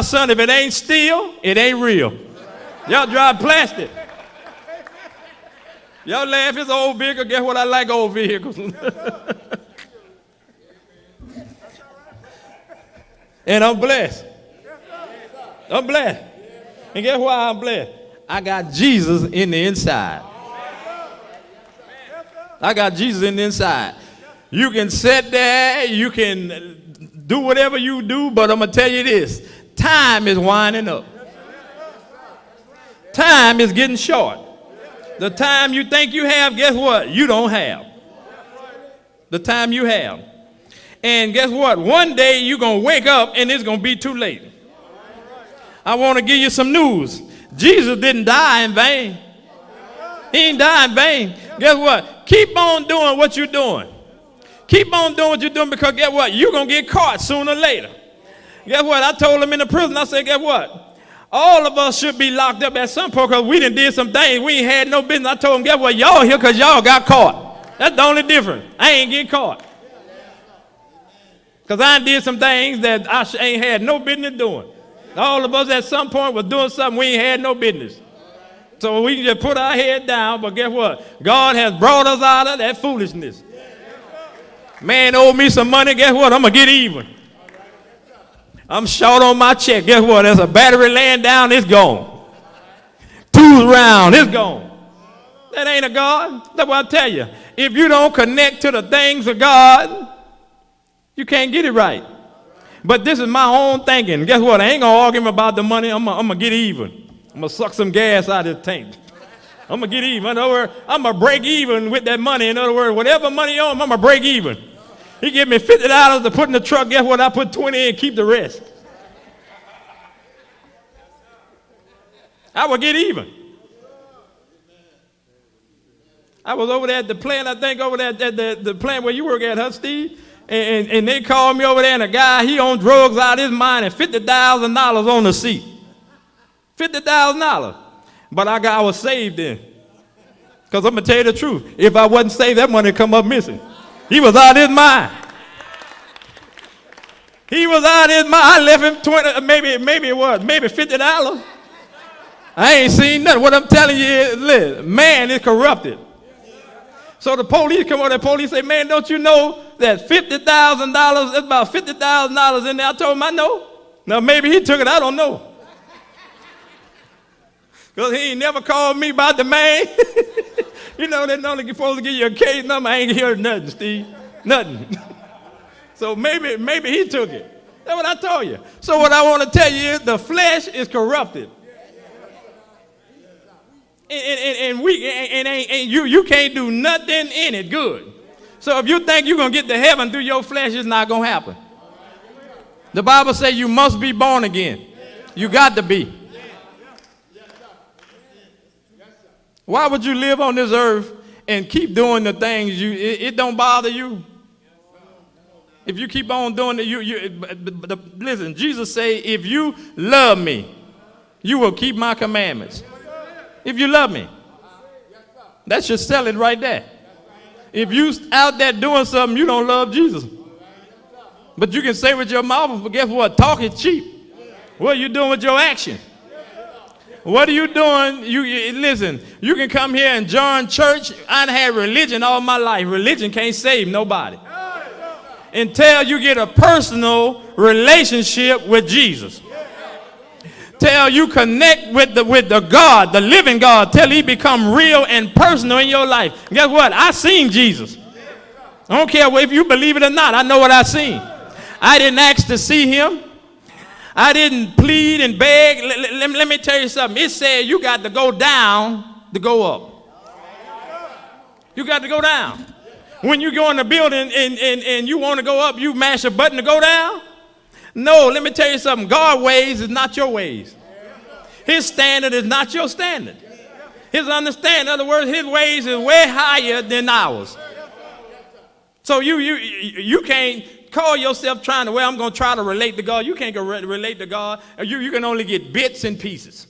Son, if it ain't steel, it ain't real. Y'all drive plastic. Y'all laugh, it's an old vehicle. Guess what? I like old vehicles. And I'm blessed. I'm blessed. And guess why I'm blessed? I got Jesus in the inside. I got Jesus in the inside. You can sit there, you can do whatever you do, but I'm going to tell you this. Time is winding up. Time is getting short. The time you think you have, guess what? You don't have. The time you have. And guess what? One day you're going to wake up and it's going to be too late. I want to give you some news. Jesus didn't die in vain. He didn't die in vain. Guess what? Keep on doing what you're doing. Keep on doing what you're doing because guess what? You're going to get caught sooner or later. Guess what? I told him in the prison, I said, guess what? All of us should be locked up at some point because we done did some things. We ain't had no business. I told him, guess what? Y'all here because y'all got caught. That's the only difference. I ain't getting caught. Because I did some things that I ain't had no business doing. All of us at some point was doing something we ain't had no business. So we can just put our head down, but guess what? God has brought us out of that foolishness. Man owed me some money, guess what? I'm going to get even. I'm short on my check. Guess what? There's a battery laying down, it's gone. Tools around, it's gone. That ain't a God. That's what I tell you. If you don't connect to the things of God, you can't get it right. But this is my own thinking. Guess what? I ain't going to argue about the money. I'm going to get even. I'm going to suck some gas out of the tank. I'm going to get even. In other words, I'm going to break even with that money. In other words, whatever money you owe, I'm going to break even. He give me $50 to put in the truck. Guess what? I put 20 in, keep the rest. I will get even. I was over there at the plant, I think over there at the plant where you work at, huh, Steve? And they called me over there, and a guy, he on drugs out of his mind, and $50,000 on the seat. $50,000. But I was saved then. Because I'm going to tell you the truth. If I wasn't saved, that money would come up missing. He was out of his mind. He was out of his mind. I left him 20, maybe $50. I ain't seen nothing. What I'm telling you is, listen, man is corrupted. So the police come over, the police say, man, don't you know that $50,000, that's about $50,000 in there? I told him, I know. Now, maybe he took it, I don't know. Because he ain't never called me about the man. You know, they're only supposed to give you a case number. I ain't heard nothing, Steve. Nothing. So maybe he took it. That's what I told you. So what I want to tell you is the flesh is corrupted. And you can't do nothing in it good. So if you think you're going to get to heaven through your flesh, it's not going to happen. The Bible says you must be born again. You got to be. Why would you live on this earth and keep doing the things it don't bother you? If you keep on doing it, listen, Jesus say, if you love me, you will keep my commandments. If you love me. That should sell it right there. If you out there doing something, you don't love Jesus. But you can say with your mouth, but guess what? Talk is cheap. What are you doing with your action? What are you doing? Listen, you can come here and join church. I had religion all my life. Religion can't save nobody. Until you get a personal relationship with Jesus. Till you connect with the God, the living God, till he become real and personal in your life. Guess what? I seen Jesus. I don't care if you believe it or not. I know what I seen. I didn't ask to see him. I didn't plead and beg. Let me tell you something. It said you got to go down to go up. You got to go down. When you go in the building and you want to go up, you mash a button to go down. No, let me tell you something. God's ways is not your ways. His standard is not your standard. His understanding, in other words, his ways is way higher than ours. So you can't call yourself trying to, well, I'm going to try to relate to God. You can't relate to God. You can only get bits and pieces.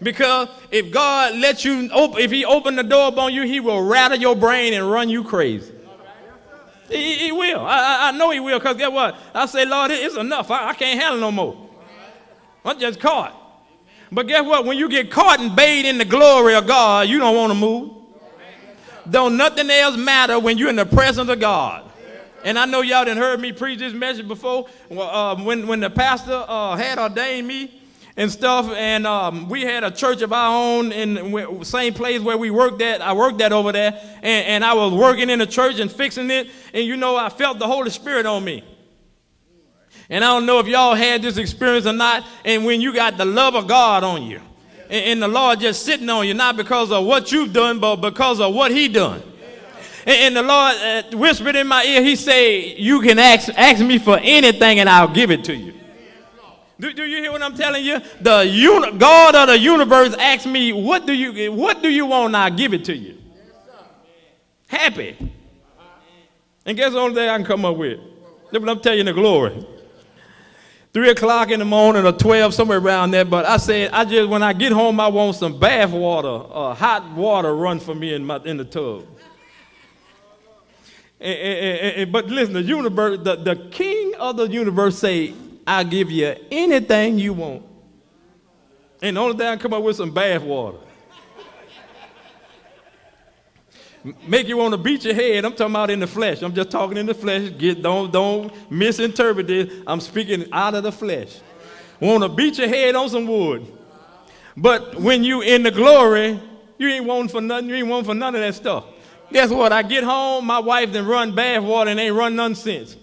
Because if God lets you, if he open the door upon you, he will rattle your brain and run you crazy. He will. I know he will, because guess what? I say, Lord, it's enough. I can't handle no more. I'm just caught. But guess what? When you get caught and bathed in the glory of God, you don't want to move. Don't nothing else matter when you're in the presence of God. And I know y'all done heard me preach this message before. When the pastor had ordained me and stuff, and we had a church of our own in the same place where we worked at. I worked at over there, and I was working in the church and fixing it. And you know, I felt the Holy Spirit on me. And I don't know if y'all had this experience or not, and when you got the love of God on you, and the Lord just sitting on you, not because of what you've done, but because of what he done. And the Lord whispered in my ear, he said, you can ask me for anything and I'll give it to you. Do you hear what I'm telling you? God of the universe asked me, what do you want, and I'll give it to you. Happy. And guess the only thing I can come up with? Look what I'm telling you, the glory. 3 o'clock in the morning or 12, somewhere around there. But I said, when I get home, I want some bath water, hot water run for me in the tub. But listen, the universe, the king of the universe say, I'll give you anything you want. And the only thing I come up with some bath water. Make you want to beat your head. I'm talking about in the flesh. I'm just talking in the flesh. Don't misinterpret this. I'm speaking out of the flesh. Want to beat your head on some wood. But when you in the glory, you ain't wanting for nothing. You ain't wanting for none of that stuff. Guess what? I get home, my wife done run bath water and ain't run none since.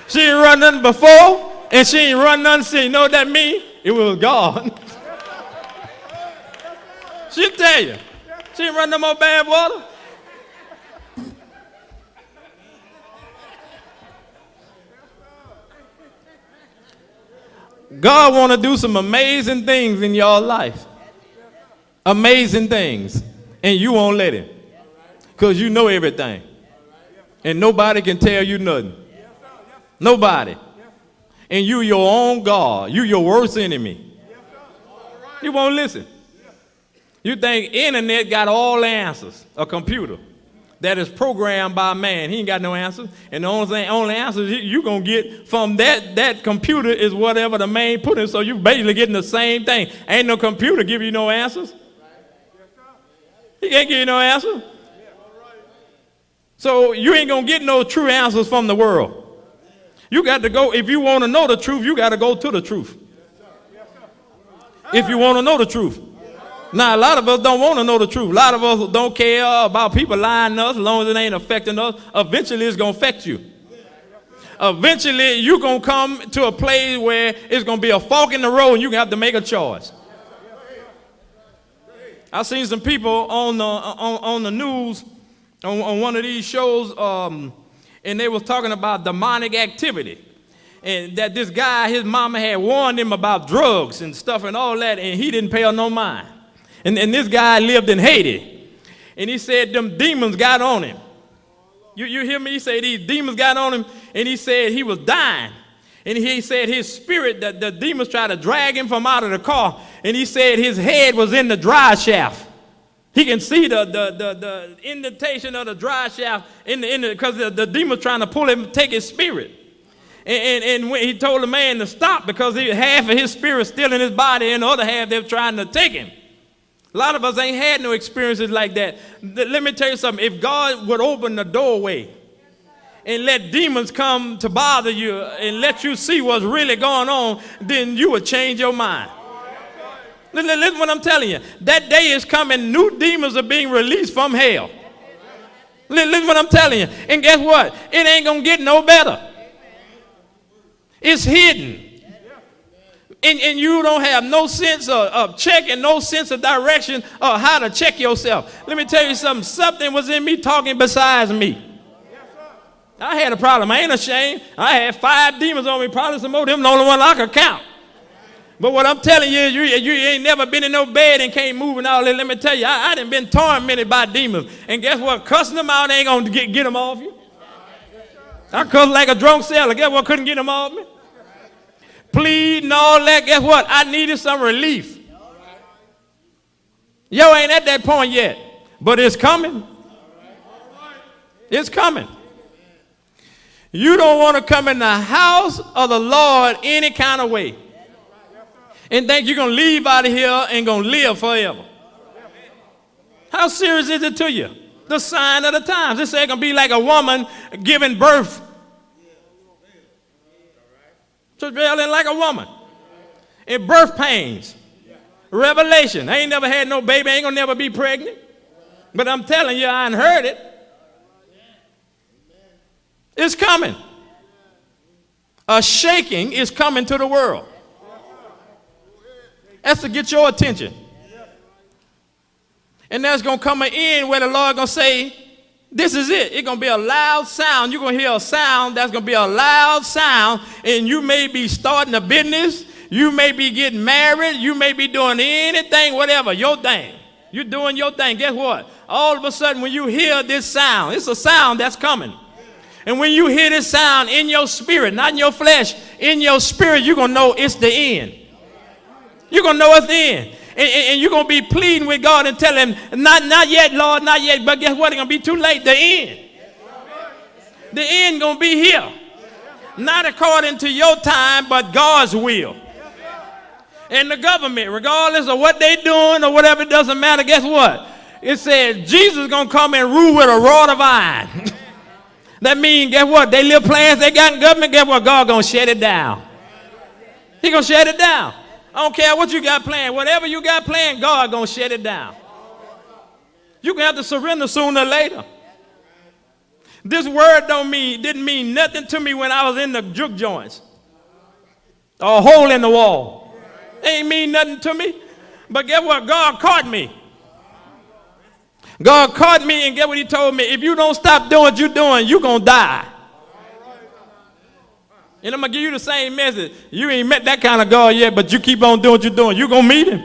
She ain't run nothing before, and she ain't run nothing since. You know what that means? It was God. She'll tell you. She ain't run no more bath water. God want to do some amazing things in your life. Amazing things. And you won't let him. Because you know everything. And nobody can tell you nothing. Nobody. And you your own God. You your worst enemy. You won't listen. You think internet got all the answers. A computer that is programmed by man. He ain't got no answers. And the only answers you're going to get from that computer is whatever the man put in. So you basically getting the same thing. Ain't no computer give you no answers. He can't give you no answer. So you ain't going to get no true answers from the world. You got to go, if you want to know the truth, you got to go to the truth. If you want to know the truth. Now, a lot of us don't want to know the truth. A lot of us don't care about people lying to us as long as it ain't affecting us. Eventually, it's going to affect you. Eventually, you're going to come to a place where it's going to be a fork in the road and you're going to have to make a choice. I seen some people on the news, on one of these shows, and they was talking about demonic activity. And that this guy, his mama had warned him about drugs and stuff and all that, and he didn't pay her no mind. And this guy lived in Haiti. And he said them demons got on him. You hear me? He said these demons got on him, and he said he was dying. And he said his spirit, the demons tried to drag him from out of the car. And he said his head was in the dry shaft. He can see the indentation of the dry shaft because the demons trying to pull him, take his spirit. And when he told the man to stop because half of his spirit still in his body and the other half they're trying to take him. A lot of us ain't had no experiences like that. Let me tell you something. If God would open the doorway and let demons come to bother you and let you see what's really going on, then you would change your mind. Listen what I'm telling you. That day is coming. New demons are being released from hell. Listen what I'm telling you. And guess what? It ain't going to get no better. It's hidden. And you don't have no sense of checking, no sense of direction or how to check yourself. Let me tell you something. Something was in me talking besides me. I had a problem. I ain't ashamed. I had 5 demons on me. Probably some more of them, the only one I could count. But what I'm telling you is you ain't never been in no bed and can't move and all that. Let me tell you, I done been tormented by demons. And guess what? Cussing them out ain't going to get them off you. I cussed like a drunk sailor. Guess what? Couldn't get them off me. Pleading all that. Guess what? I needed some relief. Yo ain't at that point yet. But it's coming. It's coming. You don't want to come in the house of the Lord any kind of way and think you're going to leave out of here and going to live forever. How serious is it to you? The sign of the times. This ain't going to be like a woman giving birth. Travailing like a woman. In birth pains. Revelation. I ain't never had no baby. I ain't going to never be pregnant. But I'm telling you, I ain't heard it. It's coming. A shaking is coming to the world. That's to get your attention. And there's going to come an end where the Lord going to say, this is it. It's going to be a loud sound. You're going to hear a sound that's going to be a loud sound. And you may be starting a business. You may be getting married. You may be doing anything, whatever, your thing. You're doing your thing. Guess what? All of a sudden, when you hear this sound, it's a sound that's coming. And when you hear this sound in your spirit, not in your flesh, in your spirit, you're going to know it's the end. You're going to know it's the end. And you're going to be pleading with God and tell him, not yet, Lord, not yet. But guess what? It's going to be too late. The end. The end going to be here. Not according to your time, but God's will. And the government, regardless of what they're doing or whatever, it doesn't matter. Guess what? It says Jesus is going to come and rule with a rod of iron. That means, guess what? They little plans they got in government, guess what? God going to shut it down. He going to shut it down. I don't care what you got planned. Whatever you got planned, God going to shut it down. You're going to have to surrender sooner or later. This word didn't mean nothing to me when I was in the juke joints. Or a hole in the wall. It ain't mean nothing to me. But guess what? God caught me. God caught me, and get what he told me. If you don't stop doing what you're doing, you're going to die. And I'm going to give you the same message. You ain't met that kind of God yet, but you keep on doing what you're doing. You're going to meet him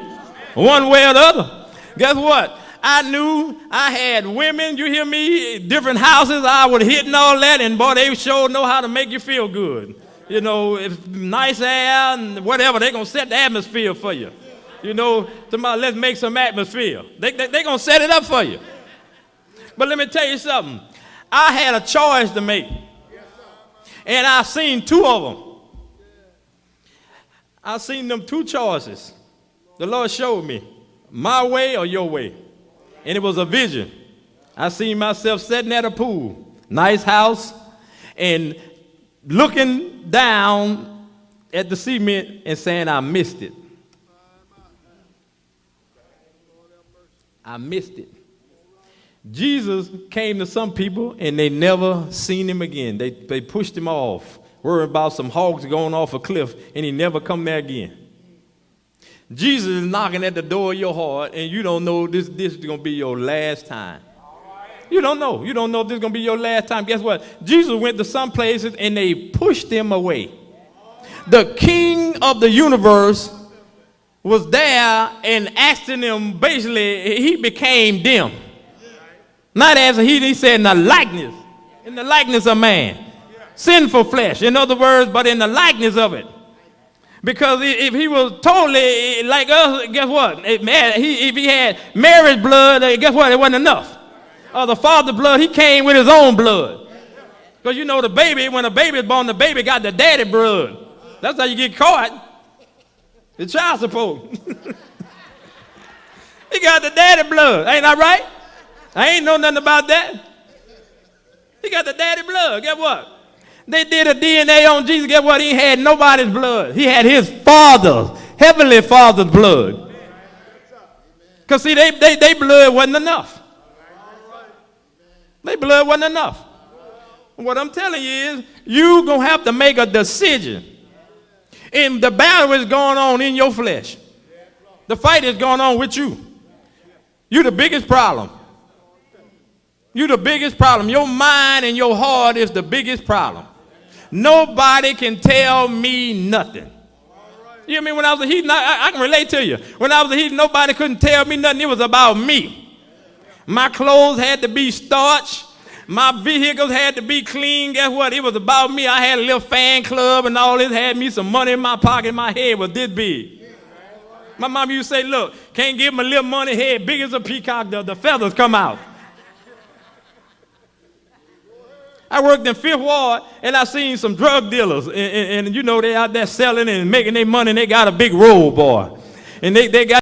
one way or the other. Guess what? I knew I had women, you hear me, different houses I would hit and all that, and boy, they sure know how to make you feel good. You know, if nice air and whatever, they're going to set the atmosphere for you. You know, somebody, let's make some atmosphere. They're going to set it up for you. But let me tell you something. I had a choice to make. And I seen two of them. I seen them two choices. The Lord showed me, my way or your way. And it was a vision. I seen myself sitting at a pool, nice house, and looking down at the cement and saying, I missed it. I missed it. Jesus came to some people and they never seen him again. They pushed him off, worried about some hogs going off a cliff, and he never come there again. Jesus is knocking at the door of your heart, and you don't know this is going to be your last time. You don't know. You don't know if this is going to be your last time. Guess what? Jesus went to some places and they pushed him away. The king of the universe was there and asking them, basically, he became them. Not as he said in the likeness of man. Sinful flesh, in other words, but in the likeness of it. Because if he was totally like us, guess what? If he had Mary's blood, guess what? It wasn't enough. Or the father's blood, he came with his own blood. Because you know the baby, when a baby is born, the baby got the daddy blood. That's how you get caught. The child support. He got the daddy blood. Ain't that right? I ain't know nothing about that. He got the daddy blood. Guess what? They did a DNA on Jesus. Guess what? He had nobody's blood. He had his father's, heavenly father's blood. Because see, they blood wasn't enough. Their blood wasn't enough. What I'm telling you is, you're going to have to make a decision. And the battle is going on in your flesh. The fight is going on with you. You're the biggest problem. You're the biggest problem. Your mind and your heart is the biggest problem. Nobody can tell me nothing. You know what I mean? When I was a heathen, I can relate to you. When I was a heathen, nobody couldn't tell me nothing. It was about me. My clothes had to be starched. My vehicles had to be clean. Guess what? It was about me. I had a little fan club and all this. Had me some money in my pocket. My head was this big. My mom used to say, look, can't give him a little money, head big as a peacock. The feathers come out. I worked in Fifth Ward, and I seen some drug dealers, and you know, they out there selling and making their money, and they got a big roll, boy. And they got